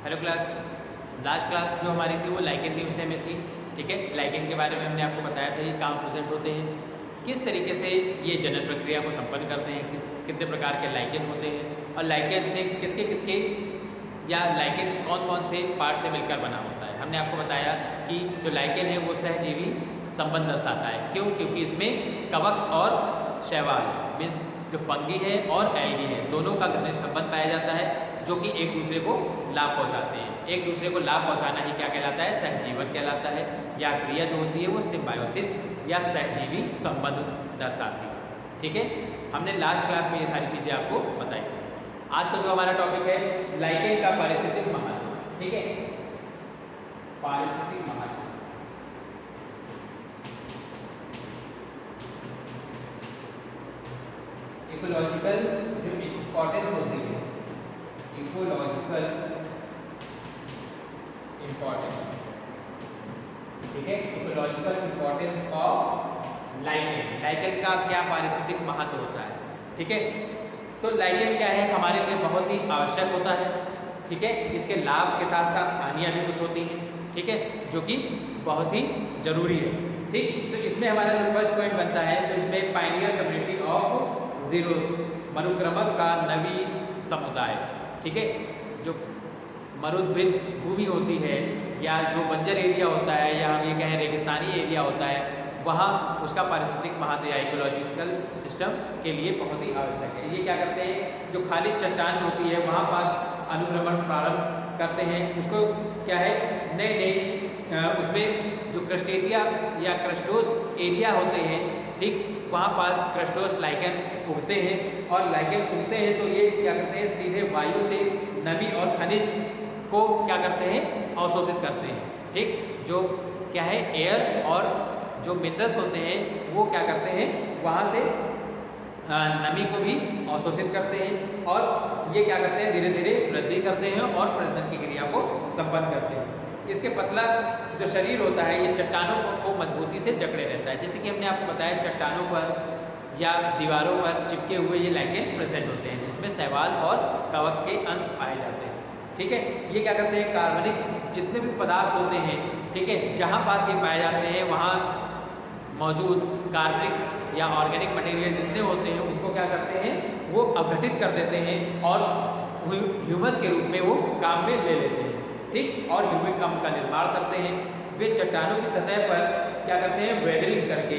Hello class. Last class जो हमारी थी वो लाइकेन के विषय में थी। ठीक है, लाइकेन के बारे में हमने आपको बताया था ये कहाँ प्रेजेंट होते हैं, किस तरीके से ये जनन प्रक्रिया को संपन्न करते हैं, कितने प्रकार के लाइकेन होते हैं और लाइकेन में किसके किसके या लाइकेन कौन कौन से पार्ट से मिलकर बना होता है। हमने आपको बताया कि जो लाइकेन है वो सहजीवी संबंध दर्शाता है। क्यों? क्योंकि इसमें कवक और शैवाल मीन्स जो फंगी है और एल्गी है दोनों का घनिष्ठ संबंध पाया जाता है, जो कि एक दूसरे को लाभ पहुंचाते हैं। एक दूसरे को लाभ पहुंचाना ही क्या कहलाता है? सहजीवन कहलाता है। या क्रिया जो होती है वो सिम्बायोसिस या सहजीवी संबंध दर्शाती है। ठीक है, हमने लास्ट क्लास में ये सारी चीज़ें आपको बताई। आज का जो हमारा टॉपिक है लाइकेन का पारिस्थितिक महत्व। ठीक है, पारिस्थितिक महत्व। इकोलॉजिकल जो इम्पोर्टेंस होती है, इकोलॉजिकल इम्पोर्टेंस। ठीक है, ecological importance of lichen. Lichen का क्या पारिस्थितिक महत्व होता है? ठीक है, तो लाइकेन क्या है हमारे लिए बहुत ही आवश्यक होता है। ठीक है, इसके लाभ के साथ साथ हानियाँ भी कुछ होती हैं। ठीक है, जो कि बहुत ही जरूरी है। ठीक, तो इसमें हमारा जो फर्स्ट पॉइंट बनता है तो इसमें पायनियर कम्युनिटी ऑफ जीरोस, मरुक्रमक का नवीन समुदाय। ठीक है, जो मरुद्भिद भूमि होती है या जो बंजर एरिया होता है या हम ये कहें रेगिस्तानी एरिया होता है, वहाँ उसका पारिस्थितिक महत्व या इकोलॉजिकल सिस्टम के लिए बहुत ही आवश्यक है। ये क्या करते हैं, जो खाली चट्टान होती है वहाँ पास अनुक्रमण प्रारंभ करते हैं। उसको क्या है, नए नए उसमें जो क्रस्टेशिया या क्रस्टोस एरिया होते हैं, ठीक, वहाँ पास क्रस्टोस लाइकेन उगते हैं और लाइकेन उगते हैं तो ये क्या करते हैं, सीधे वायु से नमी और खनिज को क्या करते हैं, अवशोषित करते हैं। ठीक, जो क्या है एयर और जो मिनरल्स होते हैं वो क्या करते हैं, वहाँ से नमी को भी अवशोषित करते हैं और ये क्या करते हैं, धीरे धीरे वृद्धि करते हैं और प्रजनन की क्रिया को संपन्न करते हैं। इसके पतला जो शरीर होता है ये चट्टानों को मजबूती से जकड़े रहता है। जैसे कि हमने आपको बताया चट्टानों पर या दीवारों पर चिपके हुए ये लाइकेन प्रेजेंट होते हैं, जिसमें शैवाल और कवक के अंश पाए जाते हैं। ठीक है, ये क्या करते हैं, कार्बनिक जितने भी पदार्थ होते हैं, ठीक है, जहाँ पास ये पाए जाते हैं वहाँ मौजूद कार्बनिक या ऑर्गेनिक मटेरियल जितने होते हैं उनको क्या करते हैं, वो अपघटित कर देते हैं और ह्यूमस के रूप में वो काम में ले लेते हैं। ठीक, और ह्यूमिक अम्ल का निर्माण करते हैं। वे चट्टानों की सतह पर क्या करते हैं, वेदरिंग करके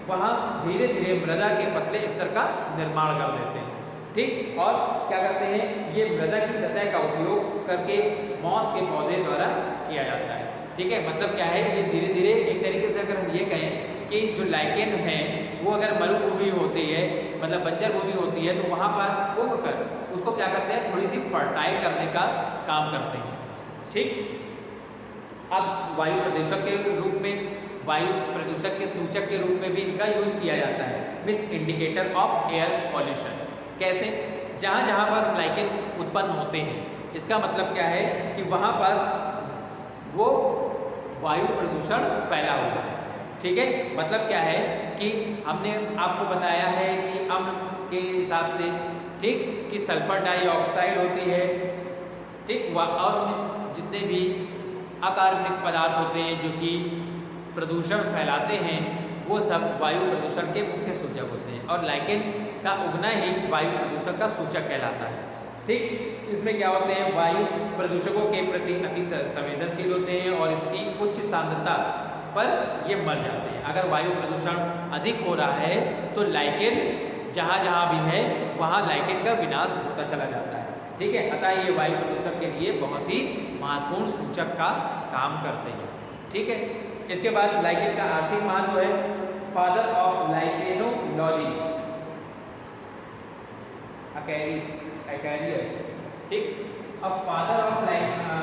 वहाँ धीरे धीरे मृदा के पतले स्तर का निर्माण कर देते हैं। ठीक, और क्या करते हैं, ये मृदा की सतह का उपयोग करके मॉस के पौधे द्वारा किया जाता है। ठीक है, मतलब क्या है, ये धीरे धीरे एक तरीके से अगर हम ये कहें कि जो लाइकेन है वो अगर मरुभूमि होती है, मतलब बंजर भूमि होती है, तो वहाँ पर उग कर उसको क्या करते हैं, थोड़ी सी फर्टाइल करने का काम करते हैं। ठीक, अब वायु प्रदूषक के रूप में, वायु प्रदूषक के सूचक के रूप में भी इनका यूज किया जाता है, means indicator of air pollution. कैसे? जहाँ जहाँ पास लाइकेन उत्पन्न होते हैं, इसका मतलब क्या है कि वहाँ पास वो वायु प्रदूषण फैला हुआ है। ठीक है, मतलब क्या है कि हमने आपको बताया है कि अम्ल के हिसाब से, ठीक, कि सल्फर डाइऑक्साइड होती है, ठीक, और जितने भी अकार्बनिक पदार्थ होते हैं जो कि प्रदूषण फैलाते हैं वो सब वायु प्रदूषण के मुख्य सूचक होते हैं और लाइकेन का उगना ही वायु प्रदूषण का सूचक कहलाता है। ठीक, इसमें क्या होते हैं, वायु प्रदूषकों के प्रति अति संवेदनशील होते हैं और इसकी उच्च सांद्रता पर ये मर जाते हैं। अगर वायु प्रदूषण अधिक हो रहा है तो लाइकेन जहाँ जहाँ भी है वहाँ लाइकेन का विनाश होता चला जाता है। ठीक है, अतः ये वायु प्रदूषण के लिए बहुत ही महत्वपूर्ण सूचक का काम करते हैं। ठीक है, इसके बाद लाइकेन का आर्थिक महत्व है, फादर ऑफ लाइकेनोलॉजी एकैरियस। ठीक, अब फादर ऑफ लाइकेनोलॉजी,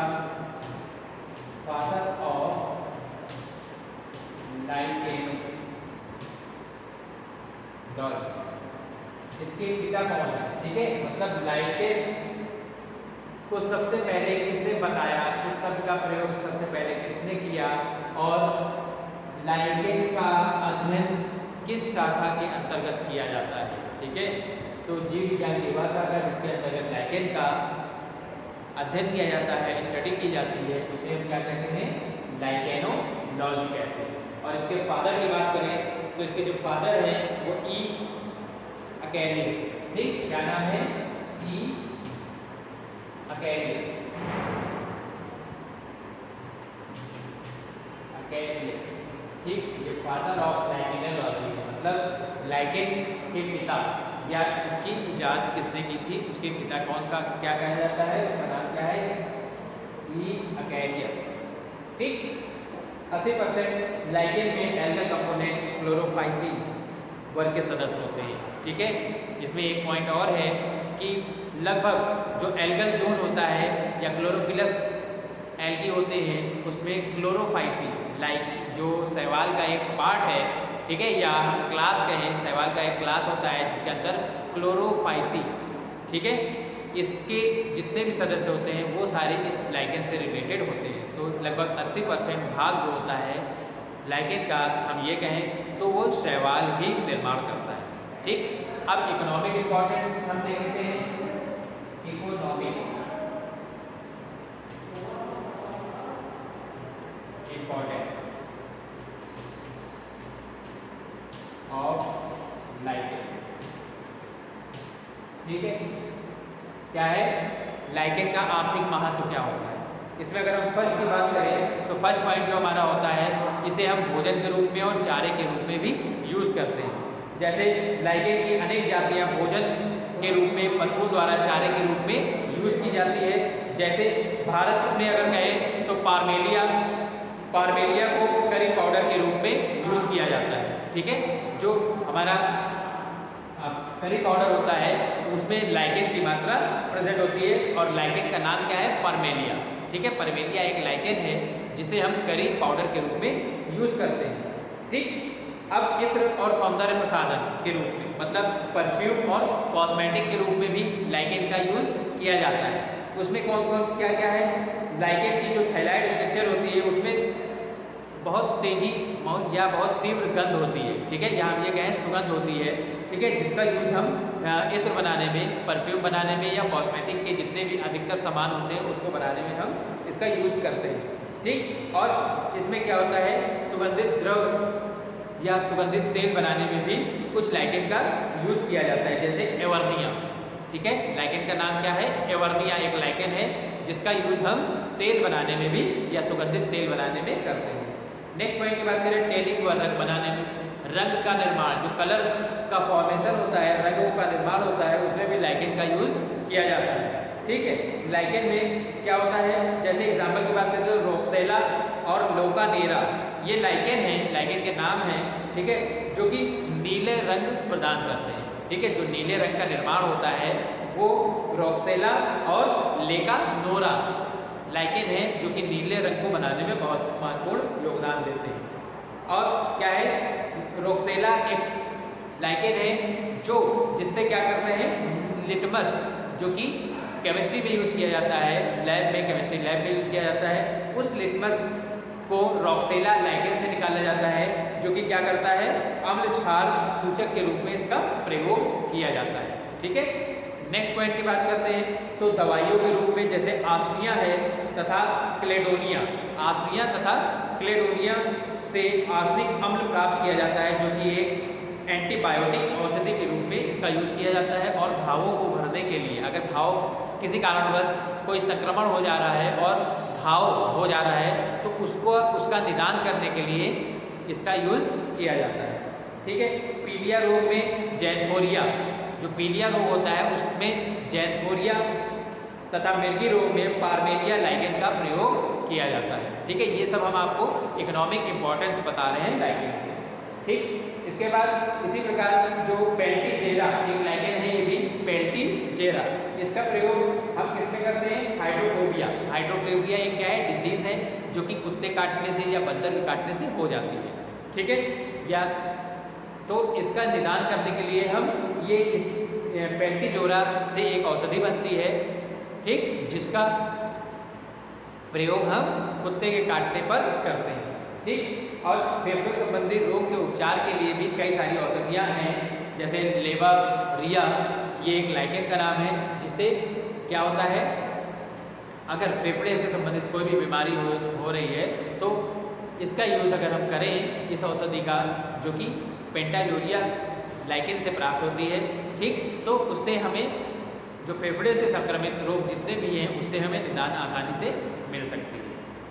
इसके पिता कौन है? ठीक है, मतलब लाइकेन को सबसे पहले किसने बताया, इस शब्द का प्रयोग सबसे पहले किसने किया और लाइकेन का अध्ययन किस शाखा के अंतर्गत किया जाता है? ठीक है, तो जीव विज्ञान की वह शाखा जिसके अंतर्गत लाइकेन का अध्ययन किया जाता है, स्टडी की जाती है, उसे हम क्या कहते हैं, लाइकेनोलॉजी कहते हैं। और इसके फादर की बात करें तो इसके जो फादर हैं वो ई अकेरियस, ठीक, क्या नाम है, ई अकेरियस, ठीक, ये फादर ऑफ लाइकेनोलॉजी है, मतलब लाइकेन के पिता या इसकी इजाद किसने की थी, उसके पिता कौन का क्या कहा जाता है, उसका नाम क्या है, ई अकेरियस, ठीक। 80% लाइकेन में एल्गल कंपोनेंट क्लोरोफाइसीन वर्ग के सदस्य होते हैं, ठीक है। इसमें एक पॉइंट और है कि लगभग जो एल्गल जोन होता है या क्लोरोफिलस एल्गी होते हैं उसमें क्लोरोफाइसीन लाइक जो शैवाल का एक पार्ट है, ठीक है, या हम क्लास कहें, शैवाल का एक क्लास होता है जिसके अंदर क्लोरोफाइसीन, ठीक है, इसके जितने भी सदस्य होते हैं वो सारे इस लाइकेन से रिलेटेड होते हैं। तो लगभग 80% भाग जो होता है लाइकेन का, हम ये कहें तो वो शैवाल ही निर्माण करता है, ठीक। अब इकोनॉमिक इम्पोर्टेंस हम देखते हैं, इकोनॉमिक इम्पोर्टेंस ऑफ लाइकेन, ठीक है, क्या है, लाइकेन का आर्थिक महत्व क्या होता है। इसमें अगर हम फर्स्ट की बात करें तो फर्स्ट पॉइंट जो हमारा होता है, इसे हम भोजन के रूप में और चारे के रूप में भी यूज़ करते हैं। जैसे लाइकेन की अनेक जातियां भोजन के रूप में, पशुओं द्वारा चारे के रूप में यूज़ की जाती है। जैसे भारत में अगर कहें तो पारमेलिया को करी पाउडर के रूप में यूज़ किया जाता है, ठीक है। जो हमारा करी पाउडर होता है उसमें लाइकेन की मात्रा प्रेजेंट होती है और लाइकेन का नाम क्या है, पारमेलिया, ठीक है। पारमेलिया एक लाइकेन है जिसे हम करी पाउडर के रूप में यूज़ करते हैं, ठीक। अब इत्र और सौंदर्य प्रसाधन के रूप में, मतलब परफ्यूम और कॉस्मेटिक के रूप में भी लाइकेन का यूज़ किया जाता है। उसमें कौन कौन क्या क्या है, लाइकेन की जो थैलाइड स्ट्रक्चर होती है उसमें बहुत तेजी या बहुत तीव्र गंध होती है, ठीक है, यहाँ हम ये कहें सुगंध होती है, ठीक है, जिसका यूज़ हम इत्र बनाने में, परफ्यूम बनाने में या कॉस्मेटिक के जितने भी अधिकतर सामान होते हैं उसको बनाने में हम इसका यूज़ करते हैं, ठीक। और इसमें क्या होता है, सुगंधित द्रव या सुगंधित तेल बनाने में भी कुछ लाइकेन का यूज़ किया जाता है, जैसे एवर्निया, ठीक है। लाइकेन का नाम क्या है, एवर्निया एक लाइकेन है जिसका यूज़ हम तेल बनाने में भी या सुगंधित तेल बनाने में करते हैं। नेक्स्ट पॉइंट की बात करें, टेनिंग व रंग बनाने में, रंग का निर्माण, जो कलर का फॉर्मेशन होता है, रंगों का निर्माण होता है, उसमें भी लाइकेन का यूज़ किया जाता है, ठीक है। लाइकेन में क्या होता है, जैसे एग्जाम्पल की बात करें तो रोक्सेला और लोकानेरा ये लाइकेन है, लाइकेन के नाम है, ठीक है, जो कि नीले रंग प्रदान करते हैं, ठीक है। जो नीले रंग का निर्माण होता है वो रोक्सेला और लेकानोरा लाइकेन है जो कि नीले रंग को बनाने में बहुत महत्वपूर्ण योगदान देते हैं। और क्या है, रोक्सेला एक लाइकेन है जो जिससे क्या करते हैं, लिटमस, जो कि केमिस्ट्री में यूज़ किया जाता है, लैब में, केमिस्ट्री लैब में यूज़ किया जाता है, उस लिटमस को रोक्सेला लाइकेन से निकाला जाता है, जो कि क्या करता है, अम्ल क्षार सूचक के रूप में इसका प्रयोग किया जाता है, ठीक है। नेक्स्ट पॉइंट की बात करते हैं तो दवाइयों के रूप में जैसे आस्निया है तथा क्लेडोनिया, आस्निया तथा क्लेडोनिया से आर्सेनिक अम्ल प्राप्त किया जाता है, जो कि एक एंटीबायोटिक औषधि के रूप में इसका यूज़ किया जाता है। और घावों को भरने के लिए, अगर घाव किसी कारणवश कोई संक्रमण हो जा रहा है और घाव हो जा रहा है तो उसका निदान करने के लिए इसका यूज़ किया जाता है, ठीक है। पीलिया रोग में जैंथोरिया, जो पीलिया रोग होता है उसमें जैंथोरिया तथा मिर्गी रोग में पारमेलिया लाइकेन का प्रयोग किया जाता है, ठीक है। ये सब हम आपको इकोनॉमिक इम्पोर्टेंस बता रहे हैं लाइकेन के, ठीक। इसके बाद इसी प्रकार जो पेल्टीजेरा एक लाइकेन है, ये भी पेल्टीजेरा, इसका प्रयोग हम किस में करते हैं, हाइड्रोफोबिया। हाइड्रोफोबिया एक क्या है, डिजीज़ है जो कि कुत्ते काटने से या बंदर के काटने से हो जाती है, ठीक है। या तो इसका निदान करने के लिए हम ये इस पेल्टीजेरा से एक औषधि बनती है, ठीक, जिसका प्रयोग हम कुत्ते के काटने पर करते हैं, ठीक। और फेफड़ों संबंधी रोग के उपचार के लिए भी कई सारी औषधियाँ हैं, जैसे लेबारिया, ये एक लाइकेन का नाम है, जिससे क्या होता है, अगर फेफड़े से संबंधित कोई भी बीमारी हो रही है तो इसका यूज़ अगर हम करें इस औषधि का, जो कि पेंटाल्यूरिया लाइकेन से प्राप्त होती है, ठीक, तो उससे हमें जो फेफड़े से संक्रमित रोग जितने भी हैं उससे हमें निदान आसानी से मिल सकती है।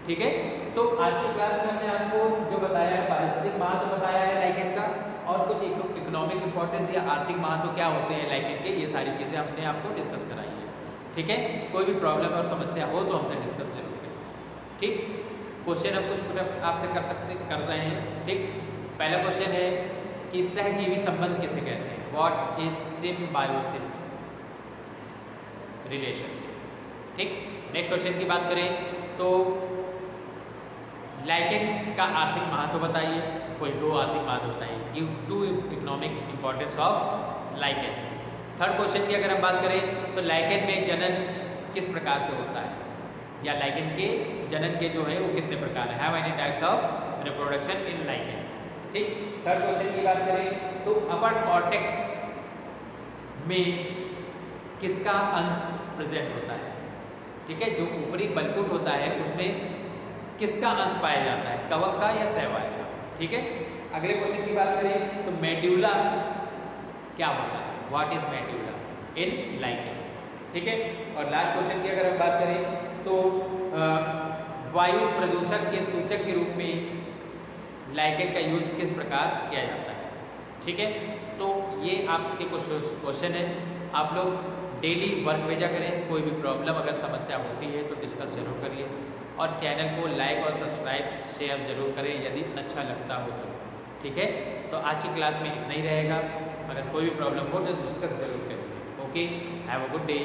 ठीक है, तो आज की क्लास में हमने आपको जो बताया है पारिस्थितिक महत्व बताया है लाइकेन का, और कुछ इकोनॉमिक इंपॉर्टेंस या आर्थिक महत्व क्या होते हैं लाइकेन के, ये सारी चीज़ें हमने आपको डिस्कस कराई है। ठीक है, कोई भी प्रॉब्लम और समस्या हो तो हमसे डिस्कस जरूर करें। ठीक, क्वेश्चन हम कुछ कर रहे हैं। ठीक, पहला क्वेश्चन है कि सहजीवी संबंध किसे कहते हैं? What is symbiosis relationship. ठीक, नेक्स्ट क्वेश्चन की बात करें तो लाइकेन का आर्थिक महत्व बताइए, कोई दो आर्थिक महत्व बताइए। Give two economic importance of lichen. Third question की अगर हम बात करें तो लाइकेन में जनन किस प्रकार से होता है, या लाइकेन के जनन के जो है वो कितने प्रकार हैं? Have any types of reproduction in lichen. ठीक, थर्ड क्वेश्चन की बात करें तो अपर कॉर्टेक्स में किसका अंश प्रेजेंट होता है? ठीक है, जो ऊपरी बलकुट होता है उसमें किसका अंश पाया जाता है, कवक का या शैवाल का? ठीक है, अगले क्वेश्चन की बात करें तो मेड्यूला क्या होता है? What is medulla in lichen. ठीक है, और लास्ट क्वेश्चन की अगर हम बात करें तो वायु प्रदूषक के सूचक के रूप में लाइकेन का यूज किस प्रकार किया जाता है? ठीक है, तो ये आपके कुछ क्वेश्चन है, आप लोग डेली वर्क भेजा करें। कोई भी प्रॉब्लम अगर समस्या होती है तो डिस्कस जरूर करिए, और चैनल को लाइक और सब्सक्राइब शेयर जरूर करें यदि अच्छा लगता हो तो। ठीक है, तो आज की क्लास में इतना ही रहेगा। अगर कोई भी प्रॉब्लम हो तो डिस्कस जरूर करें। Okay, have a good day.